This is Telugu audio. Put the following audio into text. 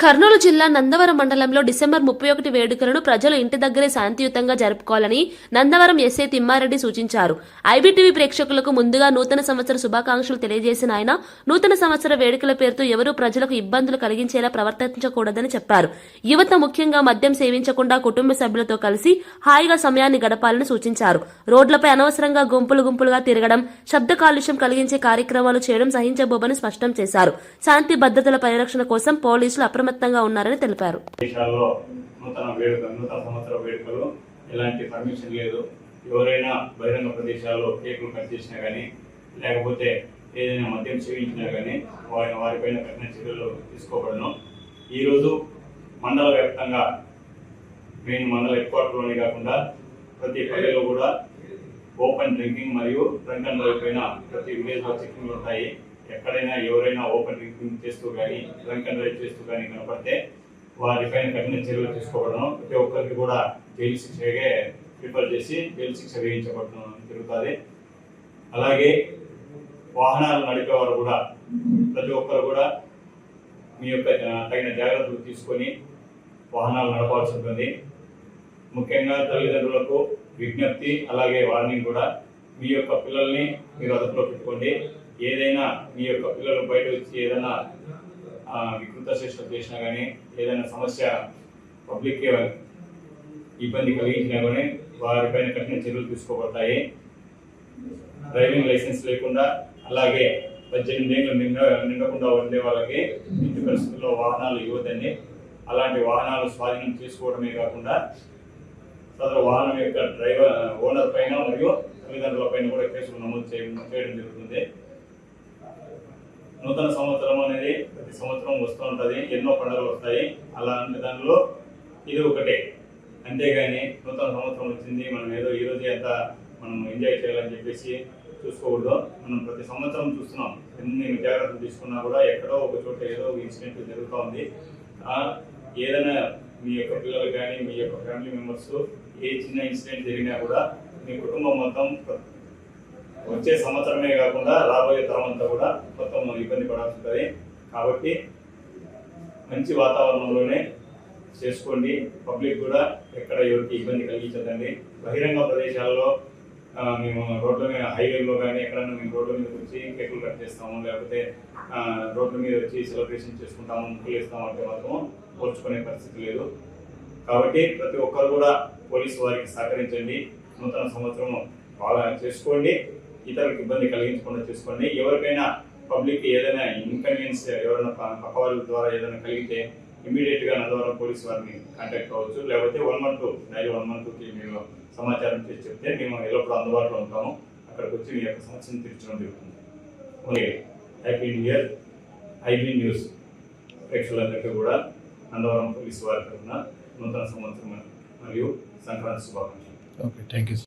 కర్నూలు జిల్లా నందవరం మండలంలో డిసెంబర్ 31 వేడుకలను ప్రజలు ఇంటి దగ్గరే శాంతియుతంగా జరుపుకోవాలని నందవరం ఎస్ఐ తిమ్మారెడ్డి సూచించారు. ఐబీటీవీ ప్రేక్షకులకు ముందుగా నూతన సంవత్సర శుభాకాంక్షలు తెలియజేసిన ఆయన నూతన సంవత్సర వేడుకల పేరుతో ఎవరూ ప్రజలకు ఇబ్బందులు కలిగించేలా ప్రవర్తించకూడదని చెప్పారు. యువత ముఖ్యంగా మద్యం సేవించకుండా కుటుంబ సభ్యులతో కలిసి హాయిగా సమయాన్ని గడపాలని సూచించారు. రోడ్లపై అనవసరంగా గుంపులుగా తిరగడం, శబ్ద కాలుష్యం కలిగించే కార్యక్రమాలు చేయడం సహించబోమని స్పష్టం చేశారు. శాంతి భద్రతల పరిరక్షణ కోసం పోలీసులు అప్రమత్తంగా ఉన్నారని తెలిపారు. నూతన సంవత్సర వేడుకలు ఎలాంటి పర్మిషన్ లేదు. ఎవరైనా బహిరంగ ప్రదేశాల్లో కేకులు కట్ చేసినా కానీ లేకపోతే ఏదైనా మద్యం సేవించినా కానీ వారిపైన కఠిన చర్యలు తీసుకోబడను. ఈరోజు మండల వ్యాప్తంగా మెయిన్ మండల హెడ్ క్వార్టర్లోనే కాకుండా ప్రతి పల్లెలో కూడా ఓపెన్ డ్రింకింగ్ మరియు డ్రంక్ అండ్ డ్రైవ్ పైన ప్రతి విలేజ్లో చెక్కింగ్లు ఉంటాయి. ఎక్కడైనా ఎవరైనా ఓపెన్ డ్రింకింగ్ చేస్తూ కానీ డ్రంక్ అండ్ డ్రైవ్ చేస్తూ కానీ కనపడితే వారిపైన కఠిన చర్యలు తీసుకోవడం, ప్రతి ఒక్కరికి కూడా జైలు శిక్షగా ప్రిఫర్ చేసి జైలు శిక్ష వేయించబడడం జరుగుతుంది. అలాగే వాహనాలు నడిపేవారు కూడా ప్రతి ఒక్కరు కూడా మీ యొక్క తగిన జాగ్రత్తలు తీసుకొని వాహనాలు నడపాల్సి ఉంటుంది. ముఖ్యంగా తల్లిదండ్రులకు విజ్ఞప్తి, అలాగే వార్నింగ్ కూడా, మీ యొక్క పిల్లల్ని మీరు అదుపులో పెట్టుకోండి. ఏదైనా మీ యొక్క పిల్లలు బయట వచ్చి ఏదైనా వికృత చేష్టలు చేసినా కానీ ఏదైనా సమస్య పబ్లిక్ ఇబ్బంది కలిగించినా కానీ వారిపైన కఠిన చర్యలు తీసుకోబడతాయి. డ్రైవింగ్ లైసెన్స్ లేకుండా అలాగే 18 ఏళ్ళు నిండకుండా ఉండే వాళ్ళకి ఇంటి పరిస్థితుల్లో వాహనాలు ఇవ్వదండి. అలాంటి వాహనాలు స్వాధీనం చేసుకోవడమే కాకుండా సదరు వాహనం యొక్క ఓనర్ పైన మరియు తల్లిదండ్రుల పైన కూడా కేసులు నమోదు చేయడం జరుగుతుంది. నూతన సంవత్సరం అనేది ప్రతి సంవత్సరం వస్తూ ఉంటుంది, ఎన్నో పండుగలు వస్తాయి. అలాంటి దానిలో ఇది ఒకటే. అంతేగాని నూతన సంవత్సరం వచ్చింది మనం ఏదో ఈరోజే అంతా మనం ఎంజాయ్ చేయాలని చెప్పేసి చూసుకోకూడదు. మనం ప్రతి సంవత్సరం చూస్తున్నాం, ఎన్ని జాగ్రత్తలు తీసుకున్నా కూడా ఎక్కడో ఒక చోట ఏదో ఒక ఇన్సిడెంట్ జరుగుతూ ఉంది. ఏదైనా మీ యొక్క పిల్లలు కానీ మీ యొక్క ఫ్యామిలీ మెంబర్స్ ఏ చిన్న ఇన్సిడెంట్ జరిగినా కూడా మీ కుటుంబం మొత్తం వచ్చే సంవత్సరమే కాకుండా రాబోయే తరం అంతా కూడా మొత్తం ఇబ్బంది పడాల్సి ఉంటుంది. కాబట్టి మంచి వాతావరణంలోనే చేసుకోండి. పబ్లిక్ కూడా ఎక్కడ ఎవరికి ఇబ్బంది కలిగించదండి. బహిరంగ ప్రదేశాల్లో మేము రోడ్ల మీద హైవేలో కానీ ఎక్కడైనా మేము రోడ్ల మీద వచ్చి కేకులు కట్ చేస్తాము, లేకపోతే రోడ్ల మీద వచ్చి సెలబ్రేషన్ చేసుకుంటాము, ముక్కులు వేస్తాము అంటే మాత్రం పోల్చుకునే పరిస్థితి లేదు. కాబట్టి ప్రతి ఒక్కరు కూడా పోలీసు వారికి సహకరించండి. నూతన సంవత్సరం బాగా చేసుకోండి, ఇతరులకు ఇబ్బంది కలిగించకుండా చేసుకోండి. ఎవరికైనా పబ్లిక్ ఏదైనా ఇన్కన్వీనియన్స్ ఎవరైనా పక్క వాళ్ళ ద్వారా ఏదైనా కలిగితే ఇమీడియట్గా నందవరం పోలీసు వారిని కాంటాక్ట్ కావచ్చు. లేకపోతే 112కి మీరు సమాచారం చేసి చెప్తే మేము ఎల్లప్పుడూ అందుబాటులో ఉంటాము. అక్కడికి వచ్చి మీ యొక్క సమస్యను తీర్చడం జరుగుతుంది. Okay, happy new year. IB news ప్రేక్షకులందరికీ కూడా నందవరం పోలీసు వారి తరఫున నూతన సంవత్సరం మరియు సంక్రాంతి శుభాకాంక్షలు. Okay, thank you.